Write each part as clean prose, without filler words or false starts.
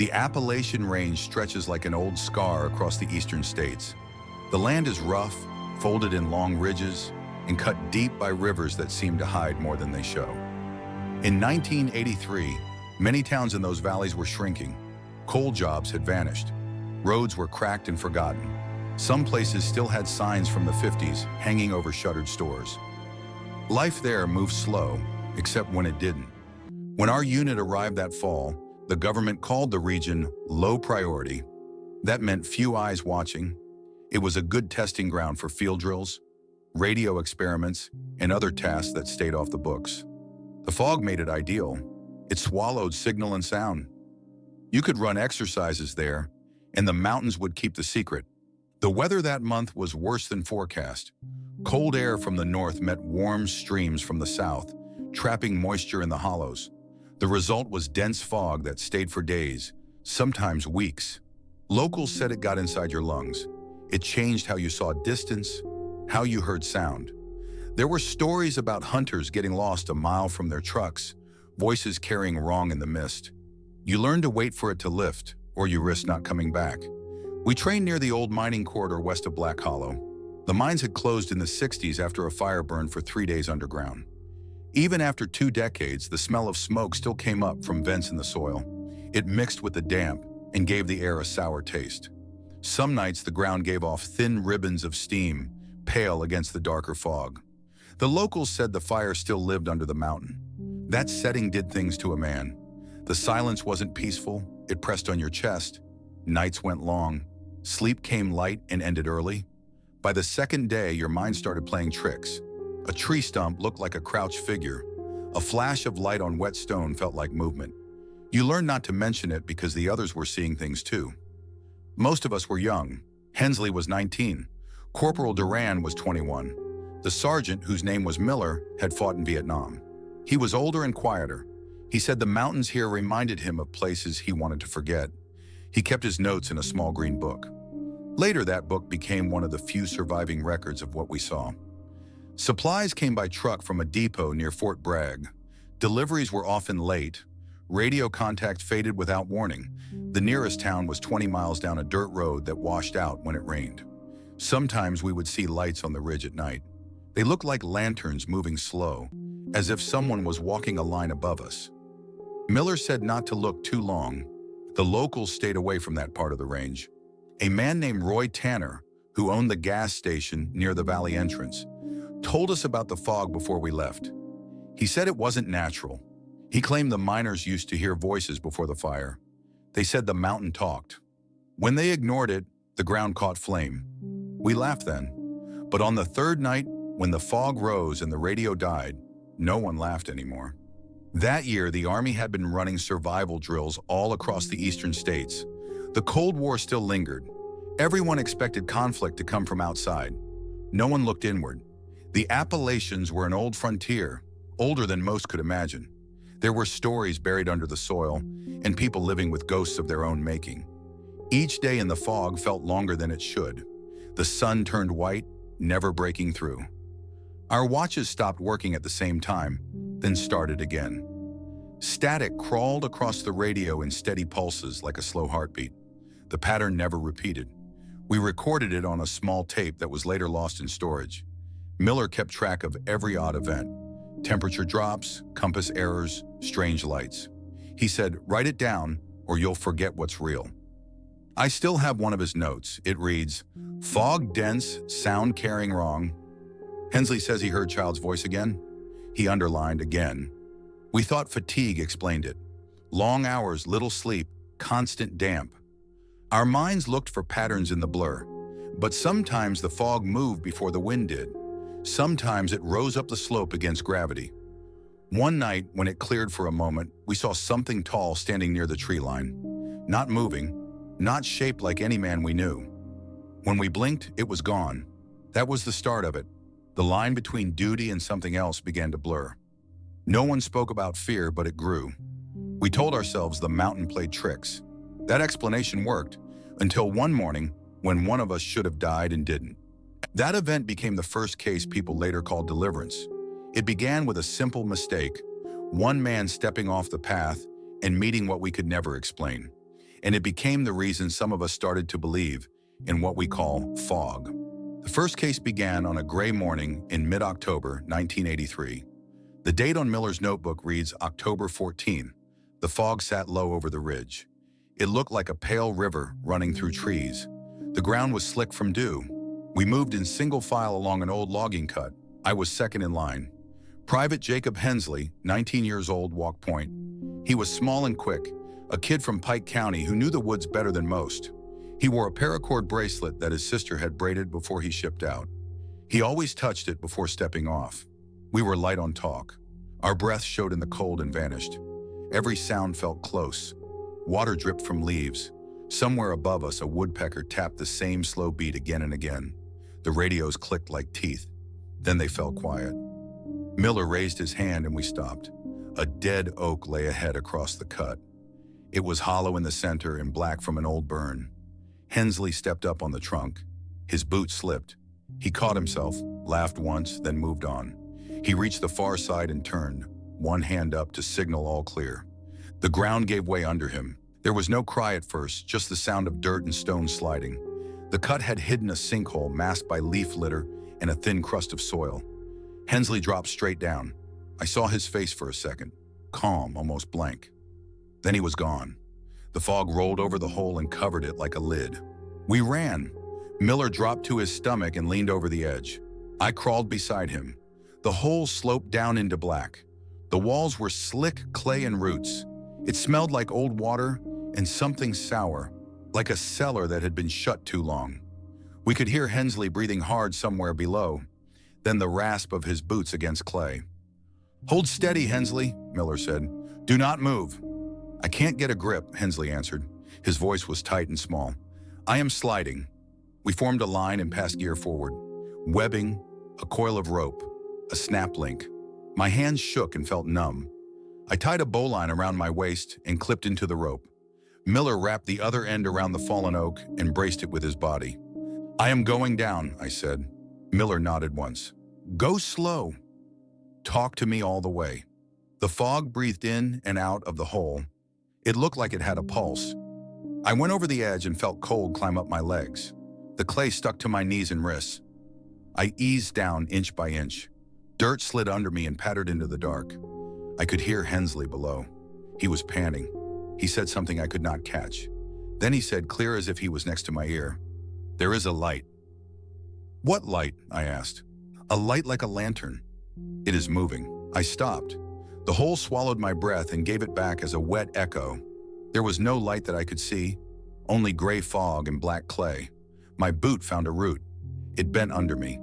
The Appalachian Range stretches like an old scar across the eastern states. The land is rough, folded in long ridges, and cut deep by rivers that seem to hide more than they show. In 1983, many towns in those valleys were shrinking. Coal jobs had vanished. Roads were cracked and forgotten. Some places still had signs from the 50s hanging over shuttered stores. Life there moved slow, except when it didn't. When our unit arrived that fall, the government called the region low priority. That meant few eyes watching. It was a good testing ground for field drills, radio experiments, and other tasks that stayed off the books. The fog made it ideal. It swallowed signal and sound. You could run exercises there, and the mountains would keep the secret. The weather that month was worse than forecast. Cold air from the north met warm streams from the south, trapping moisture in the hollows. The result was dense fog that stayed for days, sometimes weeks. Locals said it got inside your lungs. It changed how you saw distance, how you heard sound. There were stories about hunters getting lost a mile from their trucks, voices carrying wrong in the mist. You learned to wait for it to lift, or you risked not coming back. We trained near the old mining corridor west of Black Hollow. The mines had closed in the 60s after a fire burned for 3 days underground. Even after 2 decades, the smell of smoke still came up from vents in the soil. It mixed with the damp and gave the air a sour taste. Some nights the ground gave off thin ribbons of steam, pale against the darker fog. The locals said the fire still lived under the mountain. That setting did things to a man. The silence wasn't peaceful, it pressed on your chest. Nights went long. Sleep came light and ended early. By the second day, your mind started playing tricks. A tree stump looked like a crouched figure. A flash of light on wet stone felt like movement. You learned not to mention it because the others were seeing things too. Most of us were young. Hensley was 19. Corporal Duran was 21. The sergeant, whose name was Miller, had fought in Vietnam. He was older and quieter. He said the mountains here reminded him of places he wanted to forget. He kept his notes in a small green book. Later, that book became one of the few surviving records of what we saw. Supplies came by truck from a depot near Fort Bragg. Deliveries were often late. Radio contact faded without warning. The nearest town was 20 miles down a dirt road that washed out when it rained. Sometimes we would see lights on the ridge at night. They looked like lanterns moving slow, as if someone was walking a line above us. Miller said not to look too long. The locals stayed away from that part of the range. A man named Roy Tanner, who owned the gas station near the valley entrance, told us about the fog before we left. He said it wasn't natural. He claimed the miners used to hear voices before the fire. They said the mountain talked. When they ignored it, the ground caught flame. We laughed then. But on the third night, when the fog rose and the radio died, no one laughed anymore. That year, the Army had been running survival drills all across the eastern states. The Cold War still lingered. Everyone expected conflict to come from outside. No one looked inward. The Appalachians were an old frontier, older than most could imagine. There were stories buried under the soil, and people living with ghosts of their own making. Each day in the fog felt longer than it should. The sun turned white, never breaking through. Our watches stopped working at the same time, then started again. Static crawled across the radio in steady pulses like a slow heartbeat. The pattern never repeated. We recorded it on a small tape that was later lost in storage. Miller kept track of every odd event. Temperature drops, compass errors, strange lights. He said, "Write it down or you'll forget what's real." I still have one of his notes. It reads, "Fog dense, sound carrying wrong." Hensley says he heard child's voice again. He underlined again. We thought fatigue explained it. Long hours, little sleep, constant damp. Our minds looked for patterns in the blur. But sometimes the fog moved before the wind did. Sometimes it rose up the slope against gravity. One night, when it cleared for a moment, we saw something tall standing near the tree line. Not moving, not shaped like any man we knew. When we blinked, it was gone. That was the start of it. The line between duty and something else began to blur. No one spoke about fear, but it grew. We told ourselves the mountain played tricks. That explanation worked, until one morning when one of us should have died and didn't. That event became the first case people later called deliverance. It began with a simple mistake, one man stepping off the path and meeting what we could never explain. and it became the reason some of us started to believe in what we call fog. The first case began on a gray morning in mid-October 1983. The date on Miller's notebook reads October 14. The fog sat low over the ridge. It looked like a pale river running through trees. The ground was slick from dew. We moved in single file along an old logging cut. I was second in line. Private Jacob Hensley, 19 years old, walked point. He was small and quick, a kid from Pike County who knew the woods better than most. He wore a paracord bracelet that his sister had braided before he shipped out. He always touched it before stepping off. We were light on talk. Our breath showed in the cold and vanished. Every sound felt close. Water dripped from leaves. Somewhere above us, a woodpecker tapped the same slow beat again and again. The radios clicked like teeth. Then they fell quiet. Miller raised his hand and we stopped. A dead oak lay ahead across the cut. It was hollow in the center and black from an old burn. Hensley stepped up on the trunk. His boot slipped. He caught himself, laughed once, then moved on. He reached the far side and turned, one hand up to signal all clear. The ground gave way under him. There was no cry at first, just the sound of dirt and stone sliding. The cut had hidden a sinkhole masked by leaf litter and a thin crust of soil. Hensley dropped straight down. I saw his face for a second, calm, almost blank. Then he was gone. The fog rolled over the hole and covered it like a lid. We ran. Miller dropped to his stomach and leaned over the edge. I crawled beside him. The hole sloped down into black. The walls were slick clay and roots. It smelled like old water and something sour, like a cellar that had been shut too long. We could hear Hensley breathing hard somewhere below, then the rasp of his boots against clay. "Hold steady, Hensley," Miller said. "Do not move." "I can't get a grip," Hensley answered. His voice was tight and small. "I am sliding." We formed a line and passed gear forward. Webbing, a coil of rope, a snap link. My hands shook and felt numb. I tied a bowline around my waist and clipped into the rope. Miller wrapped the other end around the fallen oak and braced it with his body. "I am going down," I said. Miller nodded once. "Go slow. Talk to me all the way." The fog breathed in and out of the hole. It looked like it had a pulse. I went over the edge and felt cold climb up my legs. The clay stuck to my knees and wrists. I eased down inch by inch. Dirt slid under me and pattered into the dark. I could hear Hensley below. He was panting. He said something I could not catch. Then he said, clear as if he was next to my ear, "There is a light." "What light?" I asked. "A light like a lantern. It is moving." I stopped. The hole swallowed my breath and gave it back as a wet echo. There was no light that I could see, only gray fog and black clay. My boot found a root. It bent under me.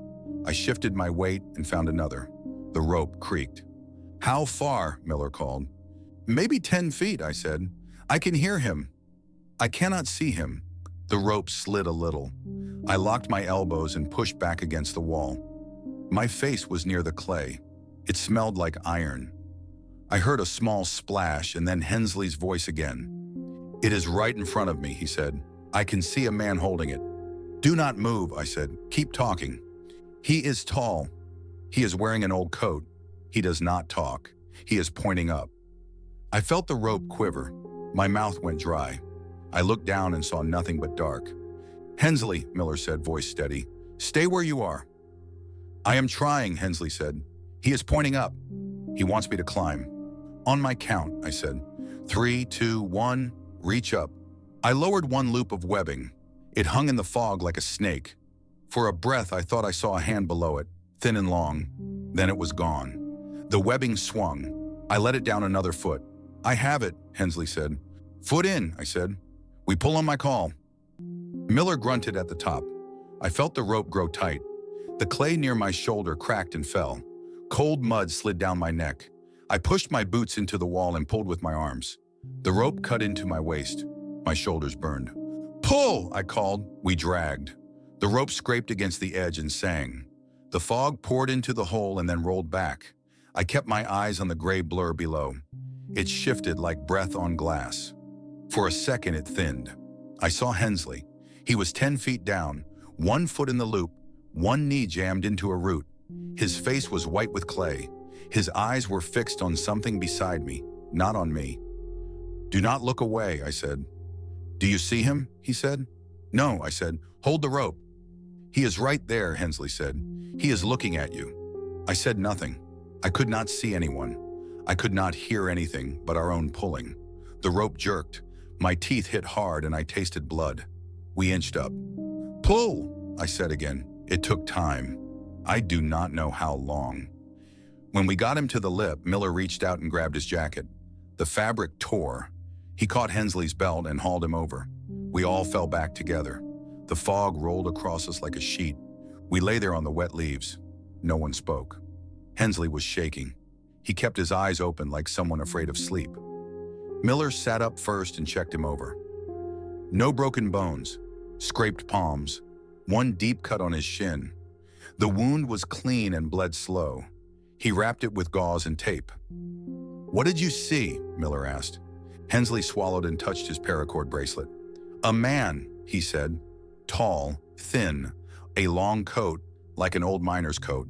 I shifted my weight and found another. The rope creaked. "How far?" Miller called. "Maybe 10 feet, I said. "I can hear him." "I cannot see him." The rope slid a little. I locked my elbows and pushed back against the wall. My face was near the clay. It smelled like iron. I heard a small splash and then Hensley's voice again. "It is right in front of me," he said. "I can see a man holding it." "Do not move," I said. "Keep talking." "He is tall. He is wearing an old coat. He does not talk. He is pointing up." I felt the rope quiver. My mouth went dry. I looked down and saw nothing but dark. "Hensley," Miller said, voice steady. "Stay where you are." "I am trying," Hensley said. "He is pointing up. He wants me to climb." "On my count," I said. 3, 2, 1, reach up." I lowered one loop of webbing. It hung in the fog like a snake. For a breath, I thought I saw a hand below it, thin and long. Then it was gone. The webbing swung. I let it down another foot. "I have it," Hensley said. "Foot in," I said. "We pull on my call." Miller grunted at the top. I felt the rope grow tight. The clay near my shoulder cracked and fell. Cold mud slid down my neck. I pushed my boots into the wall and pulled with my arms. The rope cut into my waist. My shoulders burned. "Pull!" I called. We dragged. The rope scraped against the edge and sang. The fog poured into the hole and then rolled back. I kept my eyes on the gray blur below. It shifted like breath on glass. For a second, it thinned. I saw Hensley. He was 10 feet down, 1 foot in the loop, one knee jammed into a root. His face was white with clay. His eyes were fixed on something beside me, not on me. "Do not look away," I said. "Do you see him?" he said. "No," I said. "Hold the rope." "He is right there," Hensley said. "He is looking at you." I said nothing. I could not see anyone. I could not hear anything but our own pulling. The rope jerked. My teeth hit hard and I tasted blood. We inched up. "Pull," I said again. It took time. I do not know how long. When we got him to the lip, Miller reached out and grabbed his jacket. The fabric tore. He caught Hensley's belt and hauled him over. We all fell back together. The fog rolled across us like a sheet. We lay there on the wet leaves. No one spoke. Hensley was shaking. He kept his eyes open like someone afraid of sleep. Miller sat up first and checked him over. No broken bones, scraped palms, one deep cut on his shin. The wound was clean and bled slow. He wrapped it with gauze and tape. "What did you see?" Miller asked. Hensley swallowed and touched his paracord bracelet. "A man," he said. "Tall, thin, a long coat, like an old miner's coat.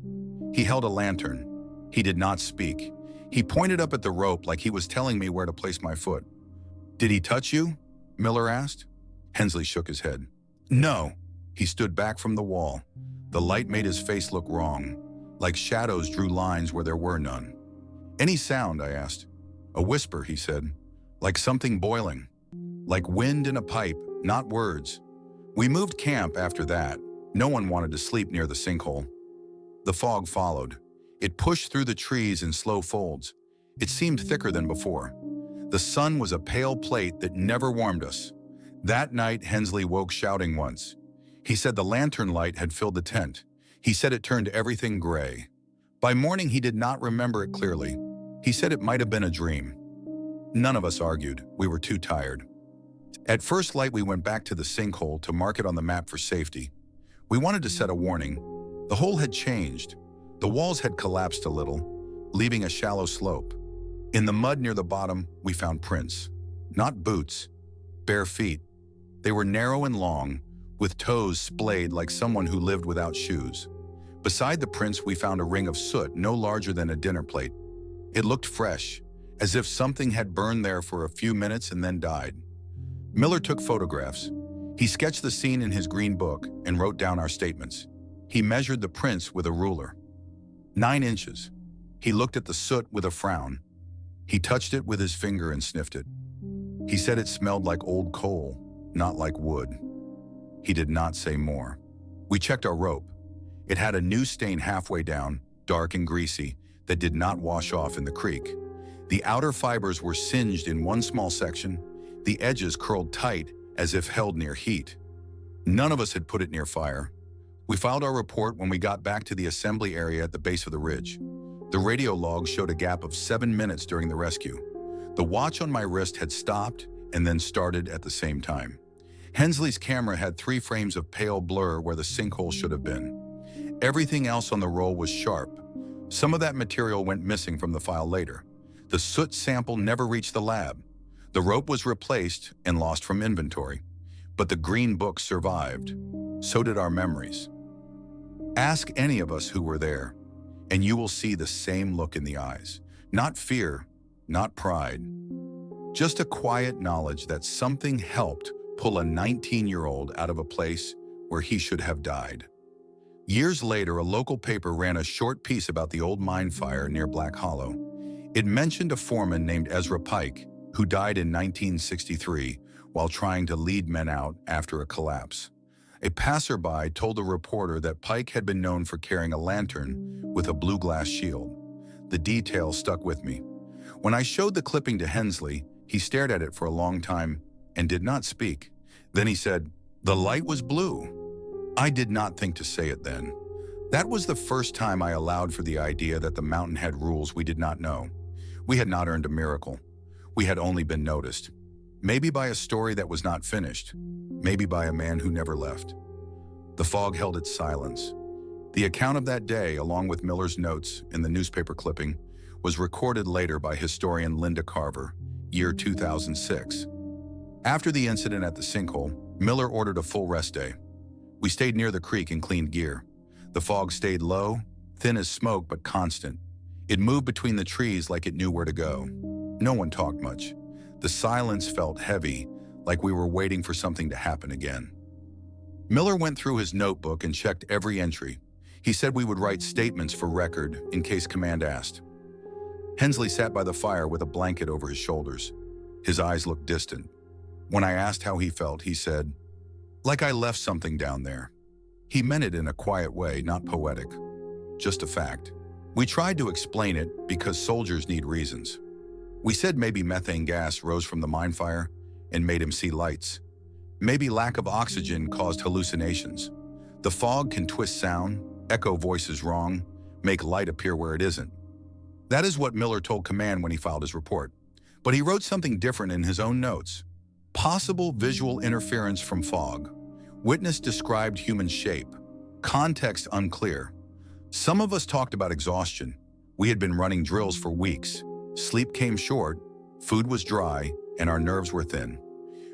He held a lantern. He did not speak. He pointed up at the rope like he was telling me where to place my foot." "Did he touch you?" Miller asked. Hensley shook his head. "No." He stood back from the wall. The light made his face look wrong, like shadows drew lines where there were none. "Any sound?" I asked. "A whisper," he said. "Like something boiling. Like wind in a pipe, not words." We moved camp after that. No one wanted to sleep near the sinkhole. The fog followed. It pushed through the trees in slow folds. It seemed thicker than before. The sun was a pale plate that never warmed us. That night, Hensley woke shouting once. He said the lantern light had filled the tent. He said it turned everything gray. By morning, he did not remember it clearly. He said it might have been a dream. None of us argued. We were too tired. At first light, we went back to the sinkhole to mark it on the map for safety. We wanted to set a warning. The hole had changed. The walls had collapsed a little, leaving a shallow slope. In the mud near the bottom, we found prints. Not boots, bare feet. They were narrow and long, with toes splayed like someone who lived without shoes. Beside the prints, we found a ring of soot no larger than a dinner plate. It looked fresh, as if something had burned there for a few minutes and then died. Miller took photographs. He sketched the scene in his green book and wrote down our statements. He measured the prints with a ruler. 9 inches. He looked at the soot with a frown. He touched it with his finger and sniffed it. He said it smelled like old coal, not like wood. He did not say more. We checked our rope. It had a new stain halfway down, dark and greasy, that did not wash off in the creek. The outer fibers were singed in one small section, the edges curled tight as if held near heat. None of us had put it near fire. We filed our report when we got back to the assembly area at the base of the ridge. The radio log showed a gap of 7 minutes during the rescue. The watch on my wrist had stopped and then started at the same time. Hensley's camera had 3 frames of pale blur where the sinkhole should have been. Everything else on the roll was sharp. Some of that material went missing from the file later. The soot sample never reached the lab. The rope was replaced and lost from inventory. But the green book survived. So did our memories. Ask any of us who were there, and you will see the same look in the eyes. Not fear, not pride. Just a quiet knowledge that something helped pull a 19-year-old out of a place where he should have died. Years later, a local paper ran a short piece about the old mine fire near Black Hollow. It mentioned a foreman named Ezra Pike, who died in 1963 while trying to lead men out after a collapse. A passerby told the reporter that Pike had been known for carrying a lantern with a blue glass shield. The detail stuck with me. When I showed the clipping to Hensley, he stared at it for a long time and did not speak. Then he said, "The light was blue." I did not think to say it then. That was the first time I allowed for the idea that the mountain had rules we did not know. We had not earned a miracle. We had only been noticed. Maybe by a story that was not finished. Maybe by a man who never left. The fog held its silence. The account of that day, along with Miller's notes in the newspaper clipping, was recorded later by historian Linda Carver, year 2006. After the incident at the sinkhole, Miller ordered a full rest day. We stayed near the creek and cleaned gear. The fog stayed low, thin as smoke but constant. It moved between the trees like it knew where to go. No one talked much. The silence felt heavy, like we were waiting for something to happen again. Miller went through his notebook and checked every entry. He said we would write statements for record in case command asked. Hensley sat by the fire with a blanket over his shoulders. His eyes looked distant. When I asked how he felt, he said, "Like I left something down there." He meant it in a quiet way, not poetic. Just a fact. We tried to explain it because soldiers need reasons. We said maybe methane gas rose from the mine fire and made him see lights. Maybe lack of oxygen caused hallucinations. The fog can twist sound, echo voices wrong, make light appear where it isn't. That is what Miller told command when he filed his report. But he wrote something different in his own notes. Possible visual interference from fog. Witness described human shape. Context unclear. Some of us talked about exhaustion. We had been running drills for weeks. Sleep came short, food was dry, and our nerves were thin.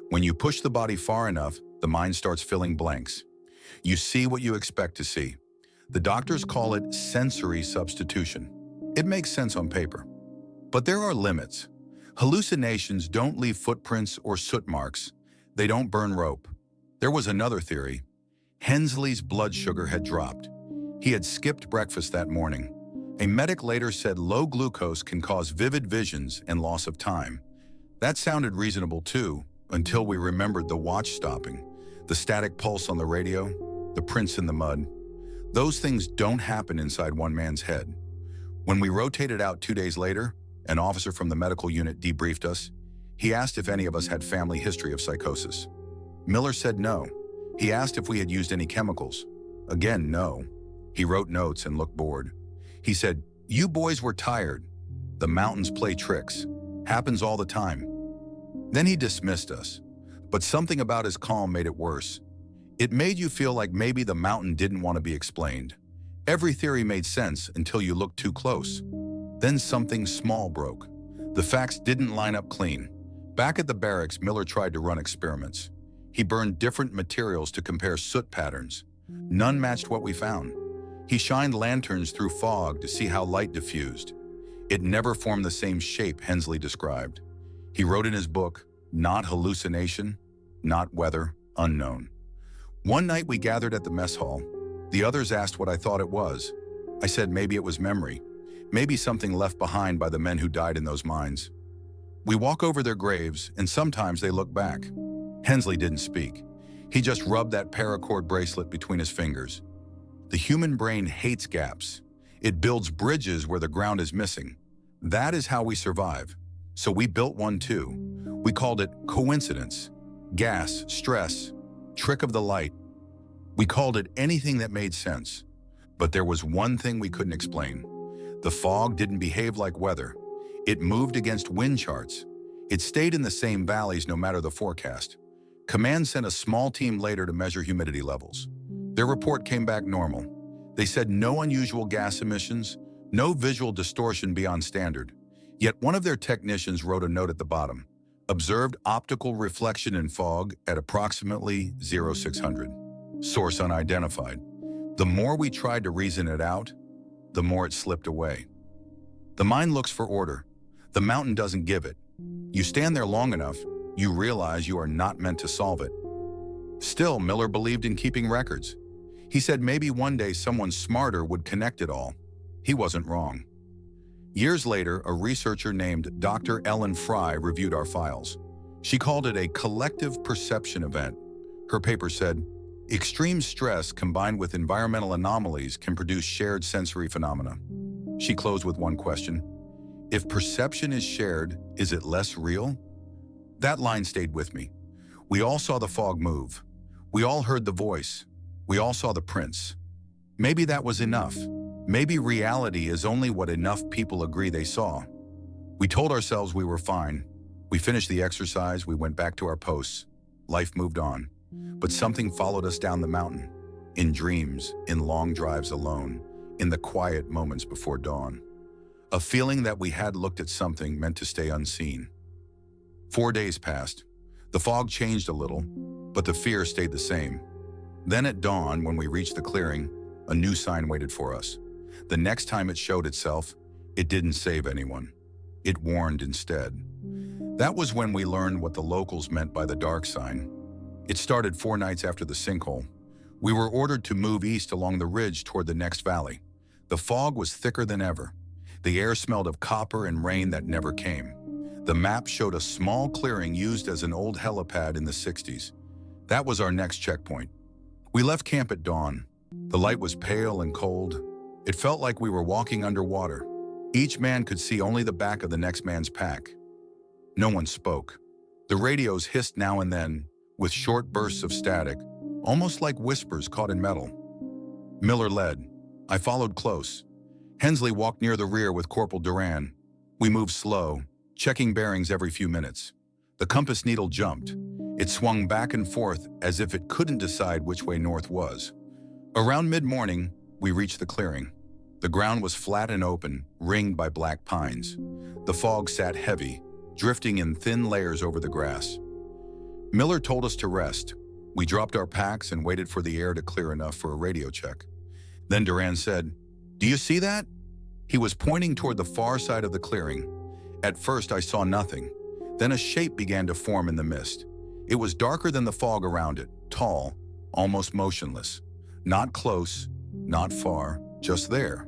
When you push the body far enough, the mind starts filling blanks. You see what you expect to see. The doctors call it sensory substitution. It makes sense on paper. But there are limits. Hallucinations don't leave footprints or soot marks. They don't burn rope. There was another theory. Hensley's blood sugar had dropped. He had skipped breakfast that morning. A medic later said low glucose can cause vivid visions and loss of time. That sounded reasonable too, until we remembered the watch stopping, the static pulse on the radio, the prints in the mud. Those things don't happen inside one man's head. When we rotated out 2 days later, an officer from the medical unit debriefed us. He asked if any of us had family history of psychosis. Miller said no. He asked if we had used any chemicals. Again, no. He wrote notes and looked bored. He said, "You boys were tired. The mountains play tricks. Happens all the time." Then he dismissed us. But something about his calm made it worse. It made you feel like maybe the mountain didn't want to be explained. Every theory made sense until you looked too close. Then something small broke. The facts didn't line up clean. Back at the barracks, Miller tried to run experiments. He burned different materials to compare soot patterns. None matched what we found. He shined lanterns through fog to see how light diffused. It never formed the same shape Hensley described. He wrote in his book, "Not hallucination, not weather, unknown." One night we gathered at the mess hall. The others asked what I thought it was. I said maybe it was memory. Maybe something left behind by the men who died in those mines. We walk over their graves, and sometimes they look back. Hensley didn't speak. He just rubbed that paracord bracelet between his fingers. The human brain hates gaps. It builds bridges where the ground is missing. That is how we survive. So we built one too. We called it coincidence, gas, stress, trick of the light. We called it anything that made sense. But there was one thing we couldn't explain. The fog didn't behave like weather. It moved against wind charts. It stayed in the same valleys no matter the forecast. Command sent a small team later to measure humidity levels. Their report came back normal. They said no unusual gas emissions, no visual distortion beyond standard. Yet one of their technicians wrote a note at the bottom. Observed optical reflection in fog at approximately 0600. Source unidentified. The more we tried to reason it out, the more it slipped away. The mind looks for order. The mountain doesn't give it. You stand there long enough, you realize you are not meant to solve it. Still, Miller believed in keeping records. He said maybe one day someone smarter would connect it all. He wasn't wrong. Years later, a researcher named Dr. Ellen Fry reviewed our files. She called it a collective perception event. Her paper said, "Extreme stress combined with environmental anomalies can produce shared sensory phenomena." She closed with one question. If perception is shared, is it less real? That line stayed with me. We all saw the fog move. We all heard the voice. We all saw the prints. Maybe that was enough. Maybe reality is only what enough people agree they saw. We told ourselves we were fine. We finished the exercise, we went back to our posts. Life moved on. But something followed us down the mountain. In dreams, in long drives alone, in the quiet moments before dawn. A feeling that we had looked at something meant to stay unseen. 4 days passed. The fog changed a little, but the fear stayed the same. Then at dawn, when we reached the clearing, a new sign waited for us. The next time it showed itself, it didn't save anyone. It warned instead. That was when we learned what the locals meant by the dark sign. It started 4 nights after the sinkhole. We were ordered to move east along the ridge toward the next valley. The fog was thicker than ever. The air smelled of copper and rain that never came. The map showed a small clearing used as an old helipad in the 60s. That was our next checkpoint. We left camp at dawn. The light was pale and cold. It felt like we were walking underwater. Each man could see only the back of the next man's pack. No one spoke. The radios hissed now and then, with short bursts of static, almost like whispers caught in metal. Miller led. I followed close. Hensley walked near the rear with Corporal Duran. We moved slow, checking bearings every few minutes. The compass needle jumped. It swung back and forth as if it couldn't decide which way north was. Around mid-morning, we reached the clearing. The ground was flat and open, ringed by black pines. The fog sat heavy, drifting in thin layers over the grass. Miller told us to rest. We dropped our packs and waited for the air to clear enough for a radio check. Then Duran said, "Do you see that?" He was pointing toward the far side of the clearing. At first I saw nothing. Then a shape began to form in the mist. It was darker than the fog around it, tall, almost motionless. Not close, not far, just there.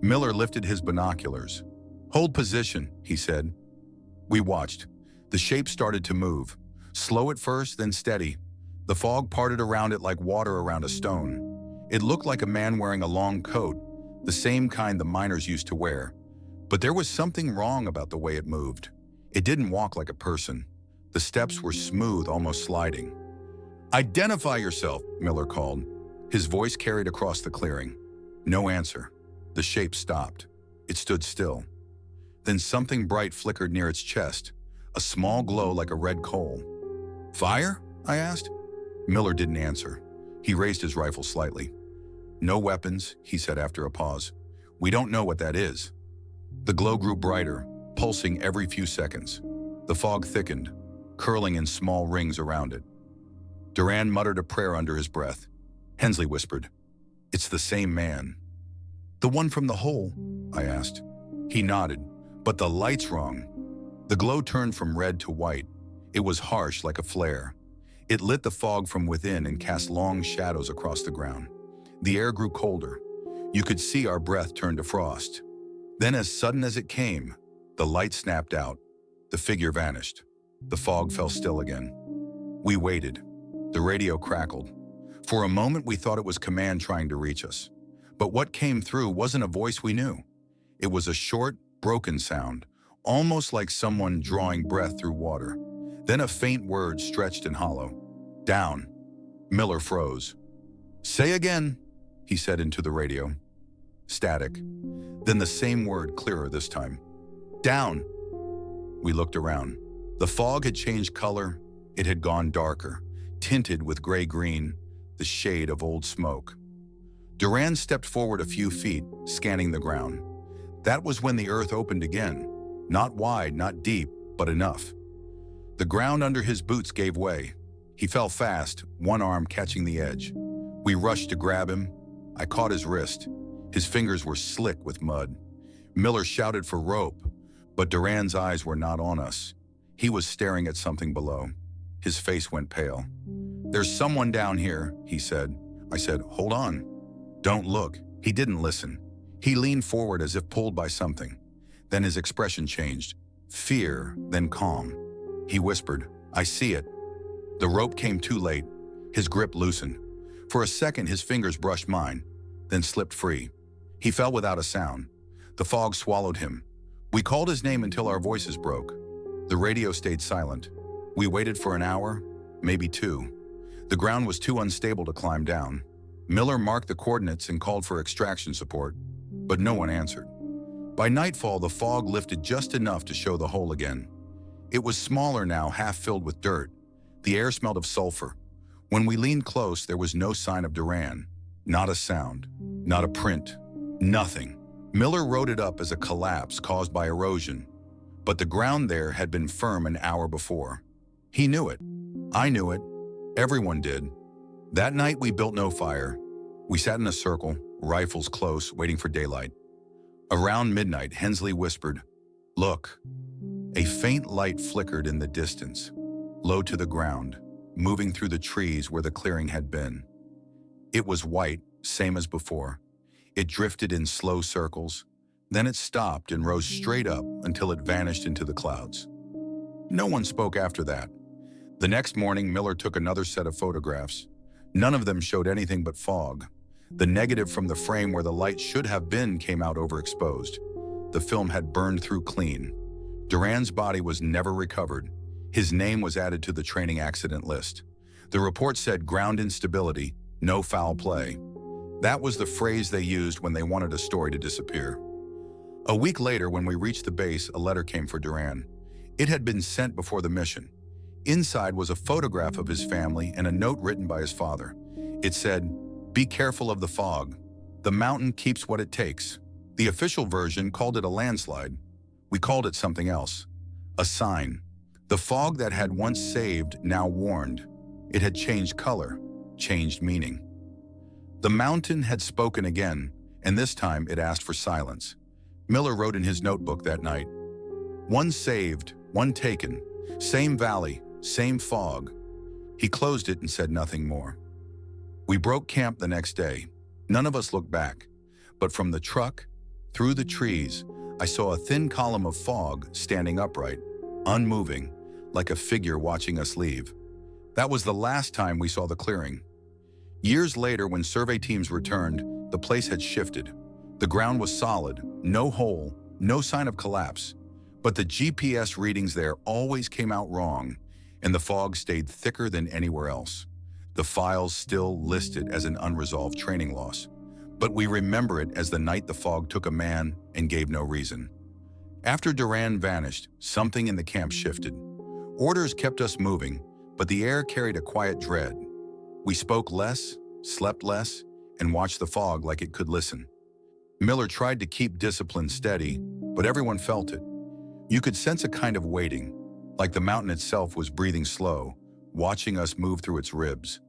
Miller lifted his binoculars. "Hold position," he said. We watched. The shape started to move. Slow at first, then steady. The fog parted around it like water around a stone. It looked like a man wearing a long coat, the same kind the miners used to wear. But there was something wrong about the way it moved. It didn't walk like a person. The steps were smooth, almost sliding. "Identify yourself," Miller called. His voice carried across the clearing. No answer. The shape stopped. It stood still. Then something bright flickered near its chest, a small glow like a red coal. "Fire?" I asked. Miller didn't answer. He raised his rifle slightly. "No weapons," he said after a pause. "We don't know what that is." The glow grew brighter, pulsing every few seconds. The fog thickened, curling in small rings around it. Duran muttered a prayer under his breath. Hensley whispered, "It's the same man." "The one from the hole?" I asked. He nodded. "But the light's wrong." The glow turned from red to white. It was harsh like a flare. It lit the fog from within and cast long shadows across the ground. The air grew colder. You could see our breath turn to frost. Then, as sudden as it came, the light snapped out. The figure vanished. The fog fell still again. We waited. The radio crackled. For a moment, we thought it was command trying to reach us. But what came through wasn't a voice we knew. It was a short, broken sound, almost like someone drawing breath through water. Then a faint word stretched and hollow. "Down." Miller froze. "Say again," he said into the radio. Static. Then the same word, clearer this time. "Down." We looked around. The fog had changed color. It had gone darker, tinted with gray-green, the shade of old smoke. Duran stepped forward a few feet, scanning the ground. That was when the earth opened again. Not wide, not deep, but enough. The ground under his boots gave way. He fell fast, one arm catching the edge. We rushed to grab him. I caught his wrist. His fingers were slick with mud. Miller shouted for rope, but Duran's eyes were not on us. He was staring at something below. His face went pale. "There's someone down here," he said. I said, "Hold on. Don't look." He didn't listen. He leaned forward as if pulled by something. Then his expression changed. Fear, then calm. He whispered, "I see it." The rope came too late. His grip loosened. For a second, his fingers brushed mine, then slipped free. He fell without a sound. The fog swallowed him. We called his name until our voices broke. The radio stayed silent. We waited for an hour, maybe 2. The ground was too unstable to climb down. Miller marked the coordinates and called for extraction support, but no one answered. By nightfall, the fog lifted just enough to show the hole again. It was smaller now, half filled with dirt. The air smelled of sulfur. When we leaned close, there was no sign of Duran. Not a sound, not a print, nothing. Miller wrote it up as a collapse caused by erosion, but the ground there had been firm an hour before. He knew it. I knew it. Everyone did. That night, we built no fire. We sat in a circle, rifles close, waiting for daylight. Around midnight, Hensley whispered, "Look." A faint light flickered in the distance, low to the ground, moving through the trees where the clearing had been. It was white, same as before. It drifted in slow circles, then it stopped and rose straight up until it vanished into the clouds. No one spoke after that. The next morning, Miller took another set of photographs. None of them showed anything but fog. The negative from the frame where the light should have been came out overexposed. The film had burned through clean. Duran's body was never recovered. His name was added to the training accident list. The report said ground instability, no foul play. That was the phrase they used when they wanted a story to disappear. A week later, when we reached the base, a letter came for Duran. It had been sent before the mission. Inside was a photograph of his family and a note written by his father. It said, "Be careful of the fog. The mountain keeps what it takes." The official version called it a landslide. We called it something else. A sign. The fog that had once saved now warned. It had changed color, changed meaning. The mountain had spoken again, and this time it asked for silence. Miller wrote in his notebook that night, "One saved, one taken. Same valley, same fog." He closed it and said nothing more. We broke camp the next day. None of us looked back, but from the truck, through the trees, I saw a thin column of fog standing upright, unmoving, like a figure watching us leave. That was the last time we saw the clearing. Years later, when survey teams returned, the place had shifted. The ground was solid, no hole, no sign of collapse. But the GPS readings there always came out wrong, and the fog stayed thicker than anywhere else. The files still listed as an unresolved training loss, but we remember it as the night the fog took a man and gave no reason. After Duran vanished, something in the camp shifted. Orders kept us moving, but the air carried a quiet dread. We spoke less, slept less, and watched the fog like it could listen. Miller tried to keep discipline steady, but everyone felt it. You could sense a kind of waiting, like the mountain itself was breathing slow, watching us move through its ribs.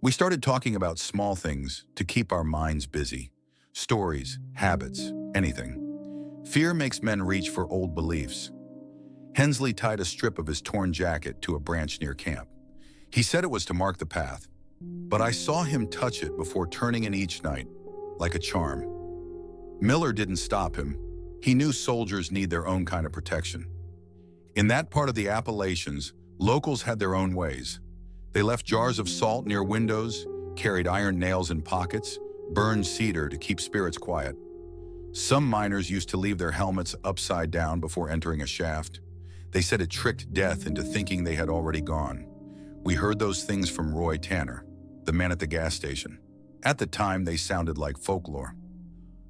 We started talking about small things to keep our minds busy. Stories, habits, anything. Fear makes men reach for old beliefs. Hensley tied a strip of his torn jacket to a branch near camp. He said it was to mark the path, but I saw him touch it before turning in each night, like a charm. Miller didn't stop him. He knew soldiers need their own kind of protection. In that part of the Appalachians, locals had their own ways. They left jars of salt near windows, carried iron nails in pockets, burned cedar to keep spirits quiet. Some miners used to leave their helmets upside down before entering a shaft. They said it tricked death into thinking they had already gone. We heard those things from Roy Tanner, the man at the gas station. At the time, they sounded like folklore.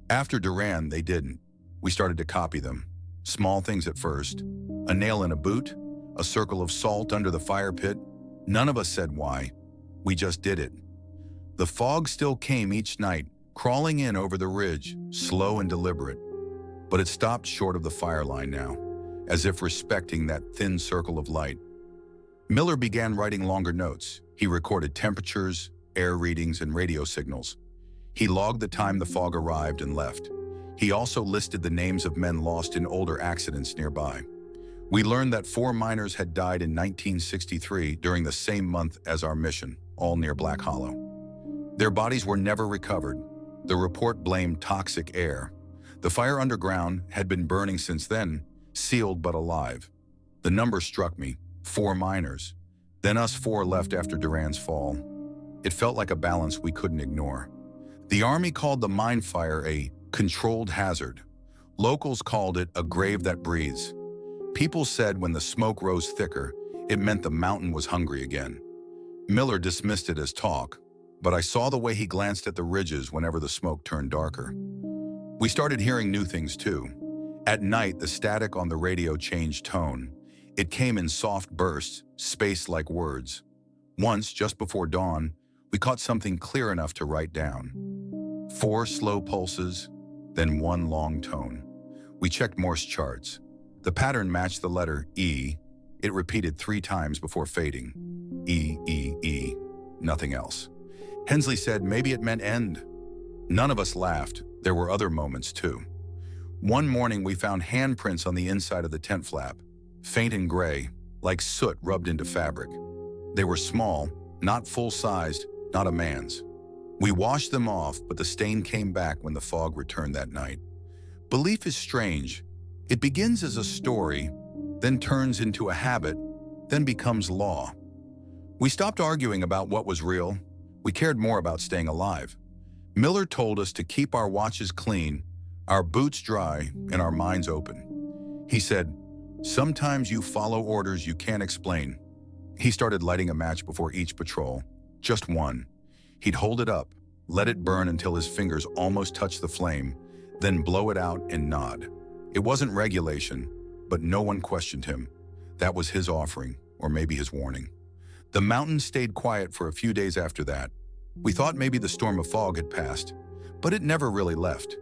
After Duran, they didn't. We started to copy them. Small things at first. A nail in a boot, a circle of salt under the fire pit. None of us said why. We just did it. The fog still came each night, crawling in over the ridge, slow and deliberate. But it stopped short of the fire line now, as if respecting that thin circle of light. Miller began writing longer notes. He recorded temperatures, air readings, and radio signals. He logged the time the fog arrived and left. He also listed the names of men lost in older accidents nearby. We learned that 4 miners had died in 1963 during the same month as our mission, all near Black Hollow. Their bodies were never recovered. The report blamed toxic air. The fire underground had been burning since then, sealed but alive. The number struck me, 4 miners. Then us 4 left after Duran's fall. It felt like a balance we couldn't ignore. The Army called the mine fire a controlled hazard. Locals called it a grave that breathes. People said when the smoke rose thicker, it meant the mountain was hungry again. Miller dismissed it as talk, but I saw the way he glanced at the ridges whenever the smoke turned darker. We started hearing new things too. At night, the static on the radio changed tone. It came in soft bursts, spaced like words. Once, just before dawn, we caught something clear enough to write down. 4 slow pulses, then 1 long tone. We checked Morse charts. The pattern matched the letter E. It repeated 3 times before fading. E, E, E. Nothing else. Hensley said maybe it meant end. None of us laughed. There were other moments too. One morning we found handprints on the inside of the tent flap. faint and gray, like soot rubbed into fabric. They were small, not full-sized, not a man's. We washed them off, but the stain came back when the fog returned that night. Belief is strange. It begins as a story, then turns into a habit, then becomes law. We stopped arguing about what was real. We cared more about staying alive. Miller told us to keep our watches clean, our boots dry, and our minds open. He said, "Sometimes you follow orders you can't explain." He started lighting a match before each patrol, just one. He'd hold it up, let it burn until his fingers almost touched the flame, then blow it out and nod. It wasn't regulation, but no one questioned him. That was his offering, or maybe his warning. The mountain stayed quiet for a few days after that. We thought maybe the storm of fog had passed, but it never really left.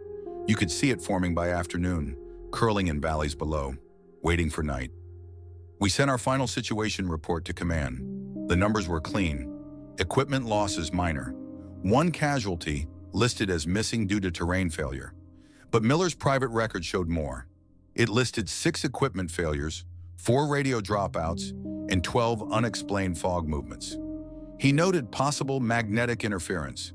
You could see it forming by afternoon, curling in valleys below, waiting for night. We sent our final situation report to command. The numbers were clean. Equipment losses minor. One casualty listed as missing due to terrain failure. But Miller's private record showed more. It listed 6 equipment failures, 4 radio dropouts, and 12 unexplained fog movements. He noted possible magnetic interference.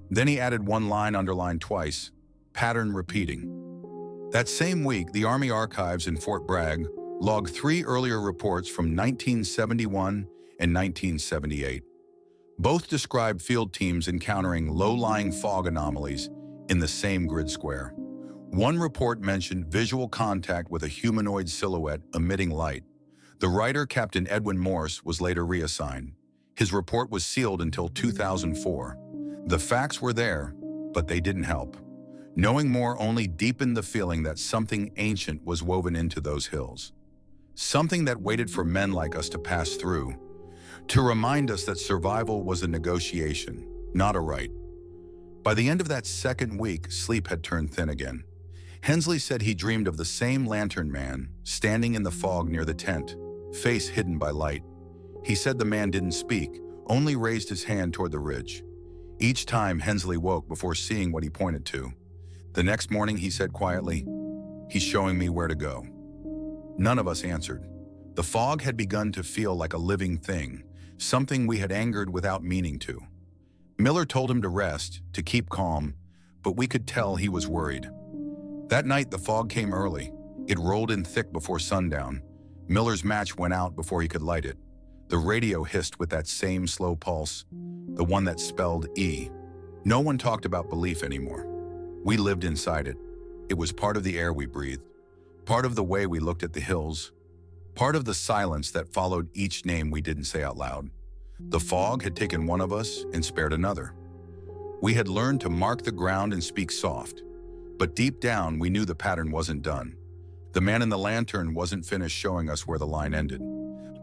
Then he added one line underlined twice, pattern repeating. That same week, the Army Archives in Fort Bragg logged 3 earlier reports from 1971 and 1978. Both described field teams encountering low-lying fog anomalies in the same grid square. One report mentioned visual contact with a humanoid silhouette emitting light. The writer, Captain Edwin Morse, was later reassigned. His report was sealed until 2004. The facts were there, but they didn't help. Knowing more only deepened the feeling that something ancient was woven into those hills. Something that waited for men like us to pass through, to remind us that survival was a negotiation, not a right. By the end of that second week, sleep had turned thin again. Hensley said he dreamed of the same lantern man, standing in the fog near the tent, face hidden by light. He said the man didn't speak, only raised his hand toward the ridge. Each time, Hensley woke before seeing what he pointed to. The next morning, he said quietly, "He's showing me where to go." None of us answered. The fog had begun to feel like a living thing, something we had angered without meaning to. Miller told him to rest, to keep calm, but we could tell he was worried. That night, the fog came early. It rolled in thick before sundown. Miller's match went out before he could light it. The radio hissed with that same slow pulse, the one that spelled E. No one talked about belief anymore. We lived inside it. It was part of the air we breathed, part of the way we looked at the hills, part of the silence that followed each name we didn't say out loud. The fog had taken one of us and spared another. We had learned to mark the ground and speak soft, but deep down we knew the pattern wasn't done. The man in the lantern wasn't finished showing us where the line ended.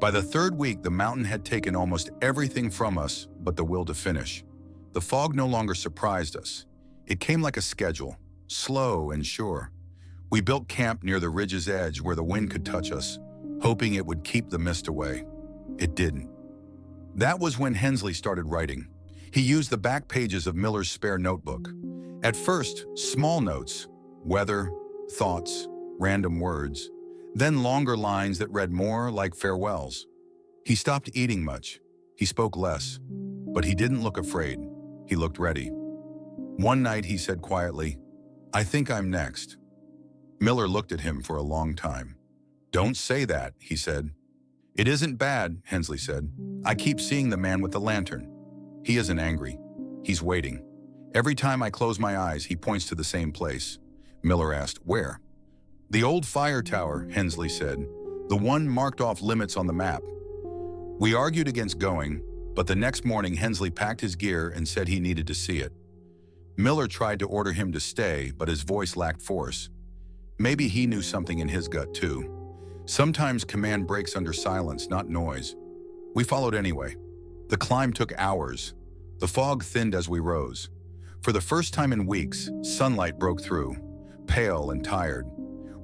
By the third week, the mountain had taken almost everything from us but the will to finish. The fog no longer surprised us. It came like a schedule, slow and sure. We built camp near the ridge's edge where the wind could touch us, hoping it would keep the mist away. It didn't. That was when Hensley started writing. He used the back pages of Miller's spare notebook. At first, small notes, weather, thoughts, random words, then longer lines that read more like farewells. He stopped eating much. He spoke less, but he didn't look afraid. He looked ready. One night he said quietly, "I think I'm next." Miller looked at him for a long time. "Don't say that," he said. "It isn't bad," Hensley said. "I keep seeing the man with the lantern. He isn't angry. He's waiting. Every time I close my eyes, he points to the same place." Miller asked, "Where?" "The old fire tower," Hensley said. "The one marked off limits on the map." We argued against going, but the next morning Hensley packed his gear and said he needed to see it. Miller tried to order him to stay, but his voice lacked force. Maybe he knew something in his gut too. Sometimes command breaks under silence, not noise. We followed anyway. The climb took hours. The fog thinned as we rose. For the first time in weeks, sunlight broke through, pale and tired.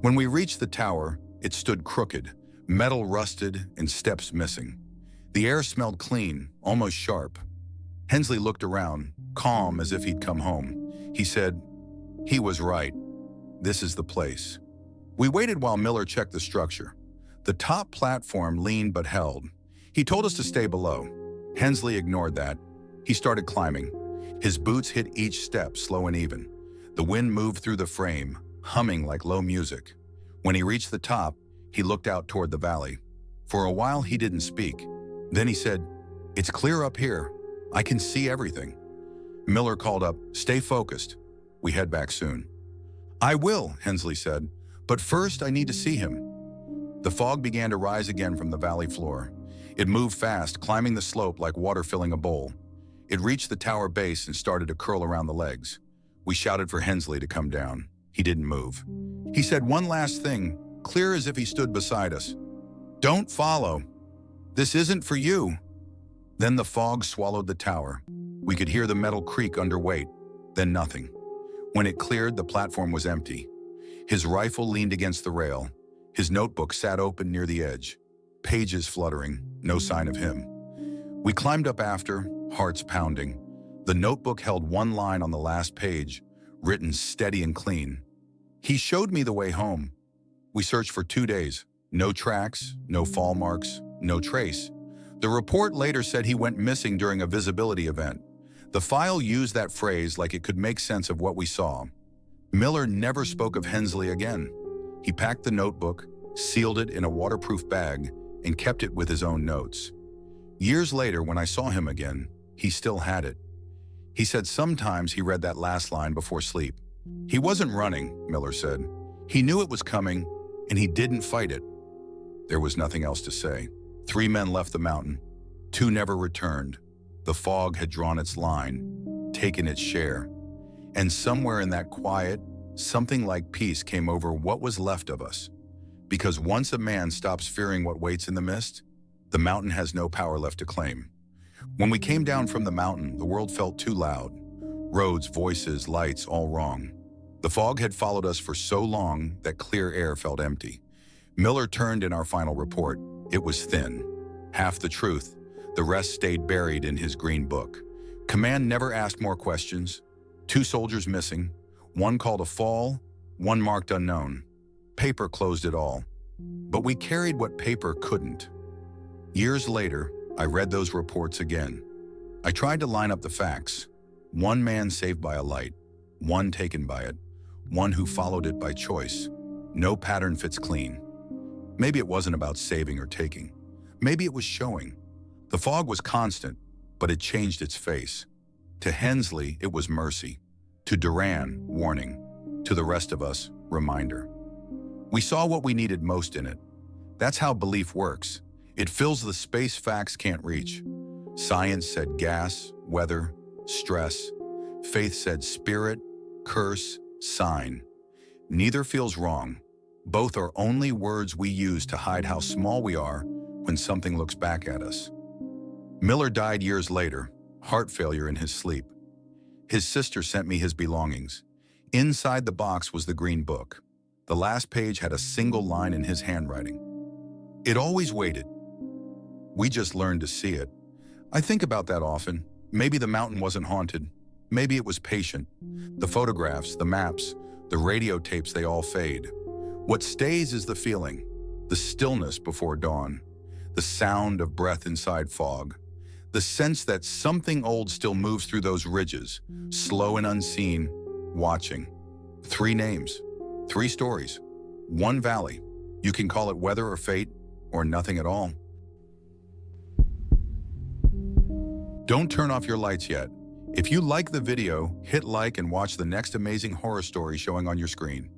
When we reached the tower, it stood crooked, metal rusted and steps missing. The air smelled clean, almost sharp. Hensley looked around, calm as if he'd come home. He said, "He was right. This is the place." We waited while Miller checked the structure. The top platform leaned but held. He told us to stay below. Hensley ignored that. He started climbing. His boots hit each step, slow and even. The wind moved through the frame, humming like low music. When he reached the top, he looked out toward the valley. For a while, he didn't speak. Then he said, "It's clear up here. I can see everything." Miller called up, "Stay focused. We head back soon." "I will," Hensley said, "but first I need to see him." The fog began to rise again from the valley floor. It moved fast, climbing the slope like water filling a bowl. It reached the tower base and started to curl around the legs. We shouted for Hensley to come down. He didn't move. He said one last thing, clear as if he stood beside us. "Don't follow. This isn't for you." Then the fog swallowed the tower. We could hear the metal creak under weight, then nothing. When it cleared, the platform was empty. His rifle leaned against the rail. His notebook sat open near the edge. Pages fluttering, no sign of him. We climbed up after, hearts pounding. The notebook held one line on the last page, written steady and clean. "He showed me the way home." We searched for 2 days. No tracks, no fall marks, no trace. The report later said he went missing during a visibility event. The file used that phrase like it could make sense of what we saw. Miller never spoke of Hensley again. He packed the notebook, sealed it in a waterproof bag, and kept it with his own notes. Years later, when I saw him again, he still had it. He said sometimes he read that last line before sleep. He wasn't running, Miller said. He knew it was coming, and he didn't fight it. There was nothing else to say. 3 men left the mountain. 2 never returned. The fog had drawn its line, taken its share. And somewhere in that quiet, something like peace came over what was left of us. Because once a man stops fearing what waits in the mist, the mountain has no power left to claim. When we came down from the mountain, the world felt too loud. Roads, voices, lights, all wrong. The fog had followed us for so long that clear air felt empty. Miller turned in our final report. It was thin. Half the truth. The rest stayed buried in his green book. Command never asked more questions. 2 soldiers missing. 1 called a fall, 1 marked unknown. Paper closed it all. But we carried what paper couldn't. Years later, I read those reports again. I tried to line up the facts. 1 man saved by a light, 1 taken by it, 1 who followed it by choice. No pattern fits clean. Maybe it wasn't about saving or taking. Maybe it was showing. The fog was constant, but it changed its face. To Hensley, it was mercy. To Duran, warning. To the rest of us, reminder. We saw what we needed most in it. That's how belief works. It fills the space facts can't reach. Science said gas, weather, stress. Faith said spirit, curse, sign. Neither feels wrong. Both are only words we use to hide how small we are when something looks back at us. Miller died years later, heart failure in his sleep. His sister sent me his belongings. Inside the box was the green book. The last page had a single line in his handwriting. It always waited. We just learned to see it. I think about that often. Maybe the mountain wasn't haunted. Maybe it was patient. The photographs, the maps, the radio tapes, they all fade. What stays is the feeling, the stillness before dawn, the sound of breath inside fog, the sense that something old still moves through those ridges, slow and unseen, watching. 3 names, 3 stories, 1 valley. You can call it weather or fate, or nothing at all. Don't turn off your lights yet. If you like the video, hit like and watch the next amazing horror story showing on your screen.